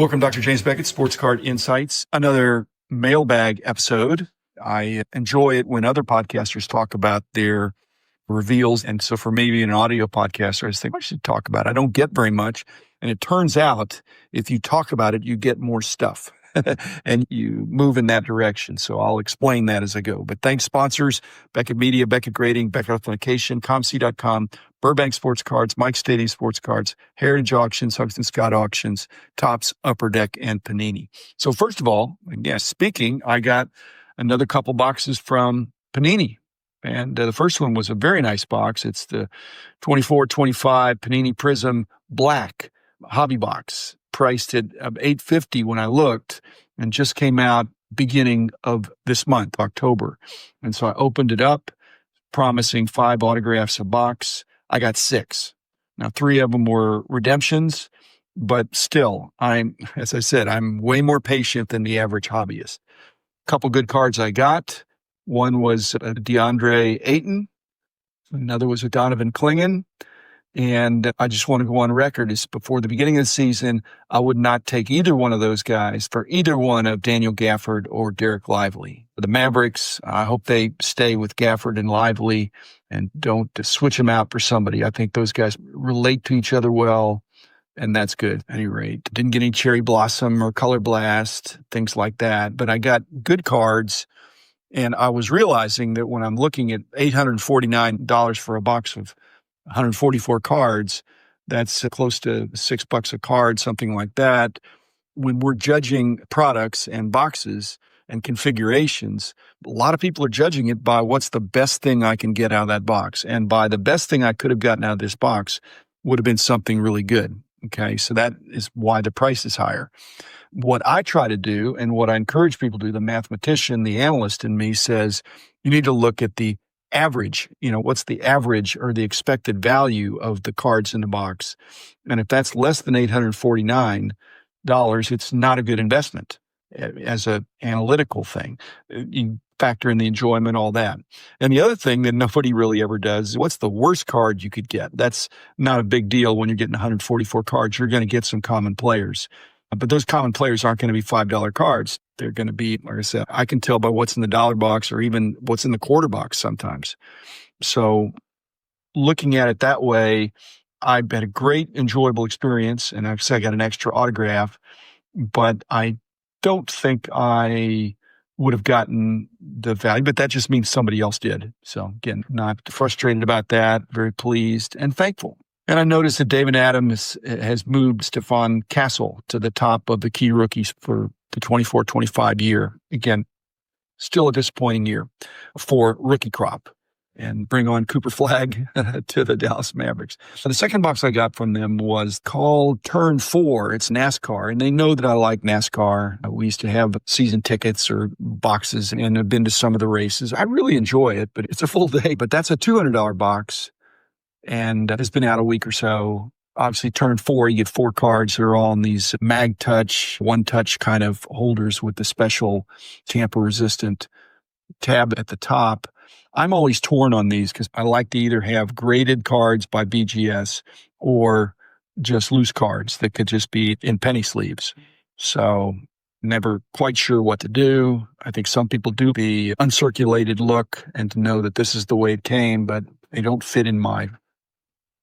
Welcome, Dr. James Beckett, Sports Card Insights. Another mailbag episode. I enjoy it when other podcasters talk about their reveals. And so for maybe an audio podcaster, I just think I should talk about it. I don't get very much. And it turns out if you talk about it, you get more stuff and you move in that direction. So I'll explain that as I go. But thanks, sponsors, Beckett Media, Beckett Grading, Beckett Authentication, ComC.com, Burbank Sports Cards, Mike Stadium Sports Cards, Heritage Auctions, Huxton Scott Auctions, Topps, Upper Deck, and Panini. So first of all, again, speaking, I got another couple boxes from Panini. And the first one was a very nice box. It's the 24-25 Panini Prism Black hobby box, priced at $850 when I looked, and just came out beginning of this month, October. And so I opened it up, promising 5 autographs a box. I got 6. Now, 3 of them were redemptions, but still, as I said, I'm way more patient than the average hobbyist. A couple good cards I got. One was DeAndre Ayton. Another was a Donovan Clingan. And I just want to go on record is before the beginning of the season, I would not take either one of those guys for either one of Daniel Gafford or Derek Lively. The Mavericks, I hope they stay with Gafford and Lively and don't switch them out for somebody. I think those guys relate to each other well, and that's good at any rate. Didn't get any Cherry Blossom or Color Blast, things like that, but I got good cards. And I was realizing that when I'm looking at $849 for a box of 144 cards, that's close to $6 a card, something like that. When we're judging products and boxes and configurations, a lot of people are judging it by what's the best thing I can get out of that box. And by the best thing I could have gotten out of this box would have been something really good. Okay, so that is why the price is higher. What I try to do and what I encourage people to do, the mathematician, the analyst in me says, you need to look at the average, what's the average or the expected value of the cards in the box. And if that's less than $849, it's not a good investment as an analytical thing. You factor in the enjoyment, all that. And the other thing that nobody really ever does is what's the worst card you could get? That's not a big deal when you're getting 144 cards. You're going to get some common players. But those common players aren't going to be $5 cards. They're going to be, like I said, I can tell by what's in the dollar box or even what's in the quarter box sometimes. So looking at it that way, I've had a great, enjoyable experience. And like I said, I got an extra autograph, but I don't think I would have gotten the value, but that just means somebody else did. So again, not frustrated about that, very pleased and thankful. And I noticed that David Adams has moved Stephon Castle to the top of the key rookies for the 24-25 year. Again, still a disappointing year for rookie crop. And bring on Cooper Flagg to the Dallas Mavericks. The second box I got from them was called Turn 4. It's NASCAR. And they know that I like NASCAR. We used to have season tickets or boxes and have been to some of the races. I really enjoy it, but it's a full day. But that's a $200 box. And it's been out a week or so. Obviously, Turn 4, you get 4 cards. They're all in these mag touch, one touch kind of holders with the special tamper-resistant tab at the top. I'm always torn on these because I like to either have graded cards by BGS or just loose cards that could just be in penny sleeves. So never quite sure what to do. I think some people do the uncirculated look and to know that this is the way it came, but they don't fit in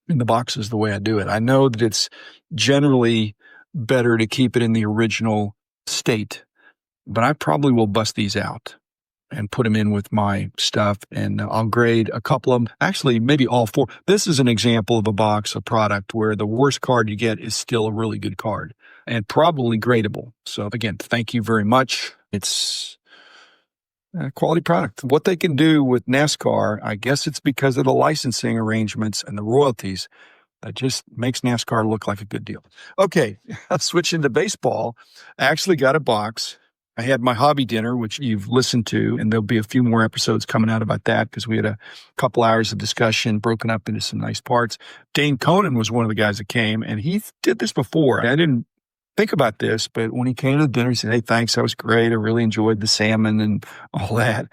the boxes the way I do it. I know that it's generally better to keep it in the original state, but I probably will bust these out and put them in with my stuff, and I'll grade a couple of them. Actually, maybe all 4. This is an example of a box, a product where the worst card you get is still a really good card and probably gradable. So again, thank you very much. It's a quality product. What they can do with NASCAR, I guess it's because of the licensing arrangements and the royalties that just makes NASCAR look like a good deal. Okay, I'll switch into baseball. I actually got a box. I had my hobby dinner, which you've listened to, and there'll be a few more episodes coming out about that because we had a couple hours of discussion broken up into some nice parts. Dane Coenen was one of the guys that came, and he did this before. I didn't think about this, but when he came to the dinner, he said, "Hey, thanks. That was great. I really enjoyed the salmon and all that."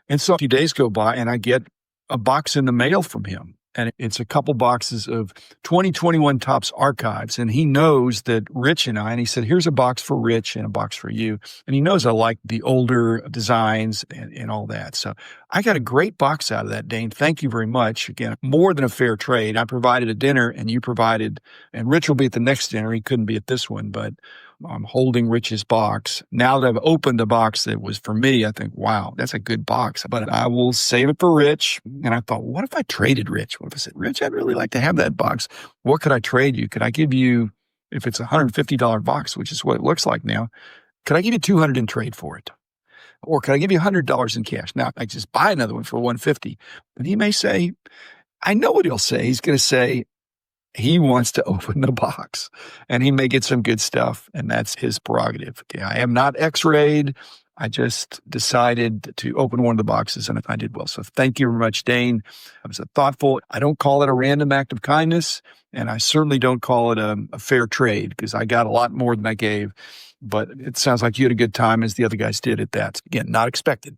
And so a few days go by, and I get a box in the mail from him. And it's a couple boxes of 2021 Topps archives. And he knows that Rich and he said, here's a box for Rich and a box for you. And he knows I like the older designs and all that. So I got a great box out of that, Dane. Thank you very much. Again, more than a fair trade. I provided a dinner and you provided, and Rich will be at the next dinner. He couldn't be at this one, but I'm holding Rich's box. Now that I've opened the box that was for me, I think, wow, that's a good box. But I will save it for Rich. And I thought, what if I traded Rich? What if I said, Rich, I'd really like to have that box. What could I trade you? Could I give you, if it's a $150 box, which is what it looks like now, could I give you $200 in trade for it? Or could I give you $100 in cash? Now, I just buy another one for $150. But he may say, I know what he'll say. He's going to say, he wants to open the box and he may get some good stuff, and that's his prerogative. Okay, I am not X-rayed. I just decided to open one of the boxes and I did well. So thank you very much, Dane. It was a thoughtful, I don't call it a random act of kindness, and I certainly don't call it a fair trade because I got a lot more than I gave, but it sounds like you had a good time as the other guys did at that. Again, not expected.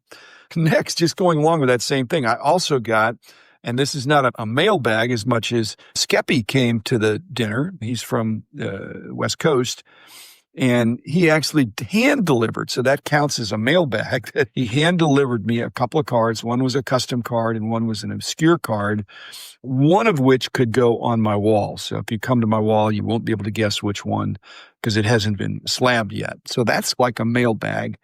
Next, just going along with that same thing, I also got, and this is not a mailbag as much as Skeppy came to the dinner. He's from the West Coast, and he actually hand-delivered. So that counts as a mailbag. That he hand-delivered me a couple of cards. One was a custom card and one was an obscure card, one of which could go on my wall. So if you come to my wall, you won't be able to guess which one because it hasn't been slabbed yet. So that's like a mailbag.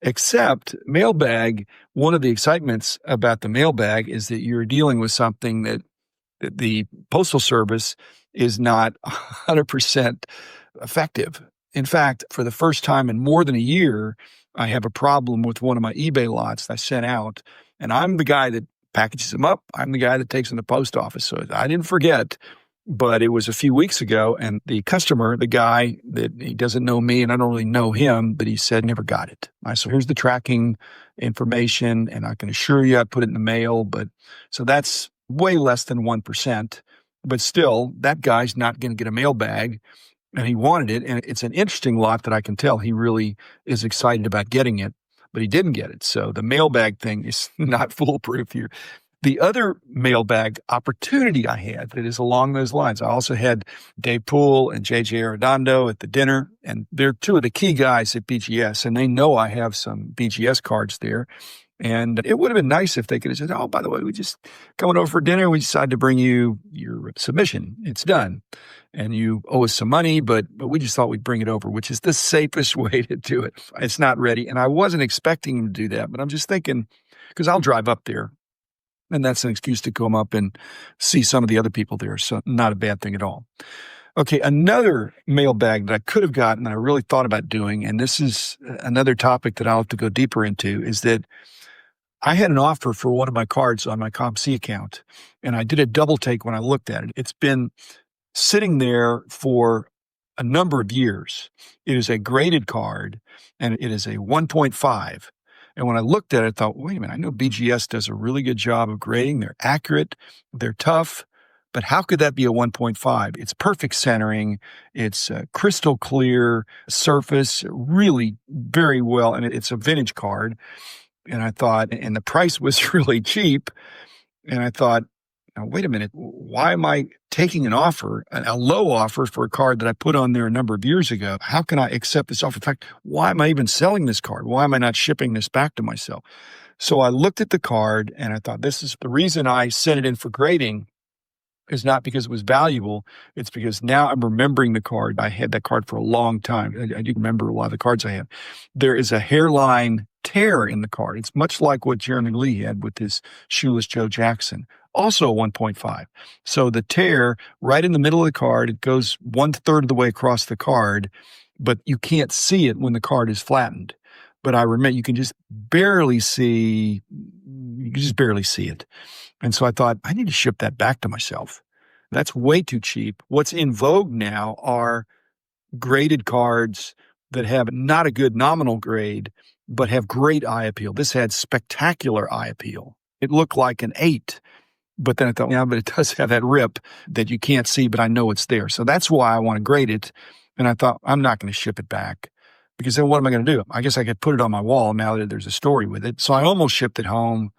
Except mailbag, one of the excitements about the mailbag is that you're dealing with something that the Postal Service is not 100% effective. In fact, for the first time in more than a year, I have a problem with one of my eBay lots that I sent out, and I'm the guy that packages them up. I'm the guy that takes them to the post office. So I didn't forget, but it was a few weeks ago, and the customer, the guy that he doesn't know me and I don't really know him, but he said never got it. I said, here's the tracking information, and I can assure you I put it in the mail. But so that's way less than 1%. But still, that guy's not going to get a mailbag, and he wanted it. And it's an interesting lot that I can tell he really is excited about getting it, but he didn't get it. So the mailbag thing is not foolproof here. The other mailbag opportunity I had that is along those lines, I also had Dave Poole and JJ Arredondo at the dinner, and they're two of the key guys at BGS, and they know I have some BGS cards there. And it would have been nice if they could have said, oh, by the way, we just coming over for dinner. We decided to bring you your submission. It's done. And you owe us some money, but we just thought we'd bring it over, which is the safest way to do it. It's not ready. And I wasn't expecting to do that, but I'm just thinking, because I'll drive up there. And that's an excuse to come up and see some of the other people there. So not a bad thing at all. Okay, another mailbag that I could have gotten that I really thought about doing, and this is another topic that I'll have to go deeper into, is that I had an offer for one of my cards on my ComC account, and I did a double take when I looked at it. It's been sitting there for a number of years. It is a graded card, and it is a 1.5. And when I looked at it, I thought, wait a minute, I know BGS does a really good job of grading. They're accurate, they're tough, but how could that be a 1.5? It's perfect centering. It's a crystal clear surface, really very well, and it's a vintage card. And I thought, and the price was really cheap. And I thought, now, wait a minute, why am I taking an offer, a low offer for a card that I put on there a number of years ago? How can I accept this offer? In fact, why am I even selling this card? Why am I not shipping this back to myself? So I looked at the card and I thought, this is the reason I sent it in for grading is not because it was valuable. It's because now I'm remembering the card. I had that card for a long time. I do remember a lot of the cards I have. There is a hairline tear in the card. It's much like what Jeremy Lee had with his Shoeless Joe Jackson. Also a 1.5. So the tear right in the middle of the card, it goes 1/3 of the way across the card, but you can't see it when the card is flattened. But I remember you can just barely see it. And so I thought, I need to ship that back to myself. That's way too cheap. What's in vogue now are graded cards that have not a good nominal grade, but have great eye appeal. This had spectacular eye appeal. It looked like an 8. But then I thought, yeah, but it does have that rip that you can't see, but I know it's there. So that's why I want to grade it. And I thought, I'm not going to ship it back because then what am I going to do? I guess I could put it on my wall now that there's a story with it. So I almost shipped it home.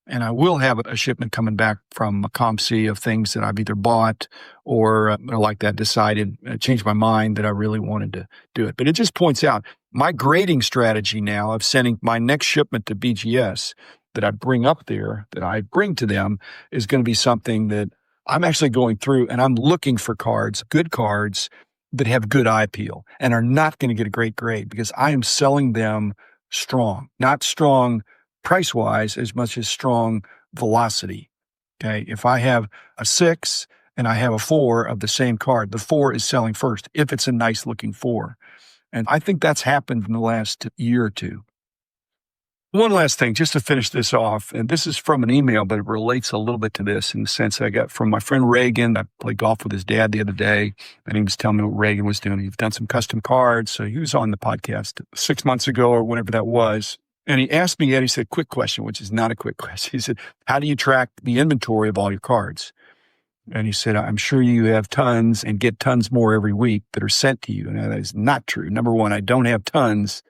And I will have a shipment coming back from ComC of things that I've either bought or like that decided, changed my mind that I really wanted to do it. But it just points out my grading strategy now of sending my next shipment to BGS that I bring up there, that I bring to them, is going to be something that I'm actually going through and I'm looking for cards, good cards that have good eye appeal and are not going to get a great grade because I am selling them strong, not strong price-wise as much as strong velocity. Okay. If I have a 6 and I have a 4 of the same card, the 4 is selling first if it's a nice looking 4. And I think that's happened in the last year or two. One last thing, just to finish this off, and this is from an email, but it relates a little bit to this in the sense I got from my friend Reagan. I played golf with his dad the other day, and he was telling me what Reagan was doing. He's done some custom cards. So he was on the podcast 6 months ago or whenever that was. And he asked me, and he said, quick question, which is not a quick question. He said, how do you track the inventory of all your cards? And he said, I'm sure you have tons and get tons more every week that are sent to you. And that is not true. Number one, I don't have tons,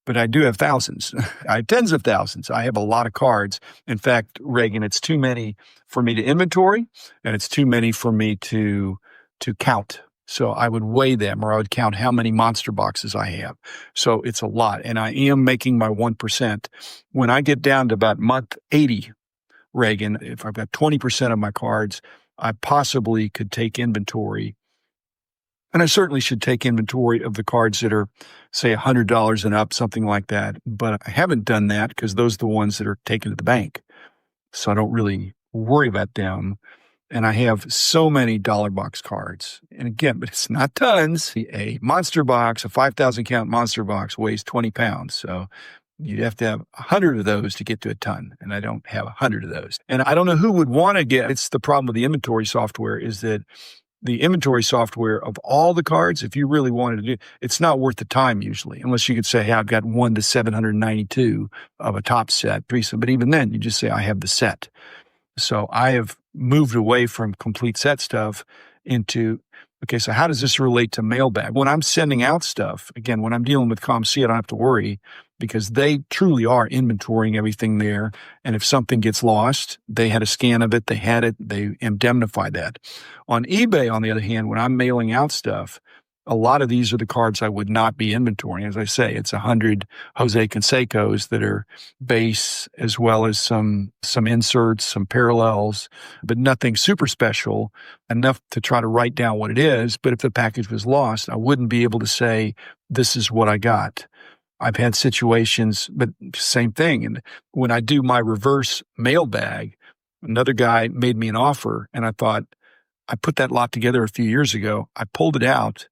but I do have thousands. I have tens of thousands. I have a lot of cards. In fact, Reagan, it's too many for me to inventory, and it's too many for me to count. So I would weigh them, or I would count how many monster boxes I have. So it's a lot. And I am making my 1%. When I get down to about month 80, Reagan, if I've got 20% of my cards, I possibly could take inventory. And I certainly should take inventory of the cards that are, say, $100 and up, something like that. But I haven't done that because those are the ones that are taken to the bank. So I don't really worry about them. And I have so many dollar box cards. And again, but it's not tons. A monster box, a 5,000 count monster box weighs 20 pounds. So you'd have to have 100 of those to get to a ton. And I don't have 100 of those. And I don't know who would want to get, it's the problem with the inventory software is that the inventory software of all the cards, if you really wanted to do, it's not worth the time usually, unless you could say, hey, I've got 1 to 792 of a top set. But even then, you just say, I have the set. So I have moved away from complete set stuff into, okay, so how does this relate to Mailbag? When I'm sending out stuff, again, when I'm dealing with ComC, I don't have to worry because they truly are inventorying everything there. And if something gets lost, they had a scan of it, they had it, they indemnify that. On eBay, on the other hand, when I'm mailing out stuff, a lot of these are the cards I would not be inventorying. As I say, it's 100 Jose Cansecos that are base, as well as some inserts, some parallels, but nothing super special, enough to try to write down what it is. But if the package was lost, I wouldn't be able to say, this is what I got. I've had situations, but same thing. And when I do my reverse Mailbag, another guy made me an offer, and I thought, I put that lot together a few years ago. I pulled it out,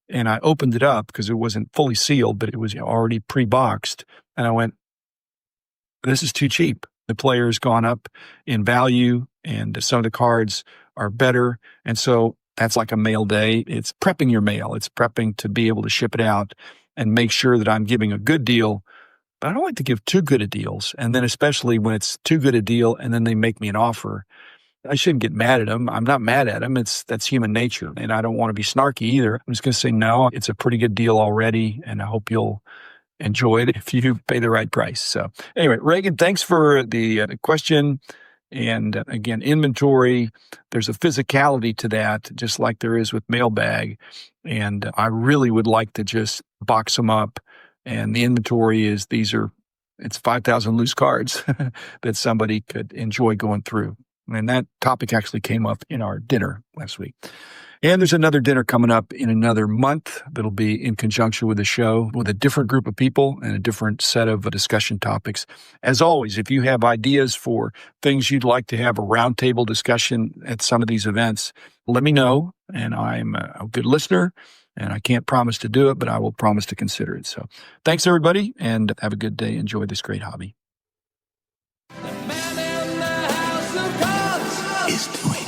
and I opened it up because it wasn't fully sealed, but it was already pre-boxed. And I went, this is too cheap. The player's gone up in value, and some of the cards are better. And so that's like a mail day. It's prepping your mail. It's prepping to be able to ship it out and make sure that I'm giving a good deal. But I don't like to give too good of deals. And then especially when it's too good a deal and then they make me an offer, I shouldn't get mad at them. I'm not mad at them. That's human nature. And I don't want to be snarky either. I'm just going to say, no, it's a pretty good deal already. And I hope you'll enjoy it if you pay the right price. So anyway, Reagan, thanks for the question. And again, inventory, there's a physicality to that, just like there is with Mailbag. And I really would like to just box them up. And the inventory is, it's 5,000 loose cards that somebody could enjoy going through. And that topic actually came up in our dinner last week. And there's another dinner coming up in another month that'll be in conjunction with the show with a different group of people and a different set of discussion topics. As always, if you have ideas for things you'd like to have a roundtable discussion at some of these events, let me know. And I'm a good listener, and I can't promise to do it, but I will promise to consider it. So thanks, everybody, and have a good day. Enjoy this great hobby. Is doing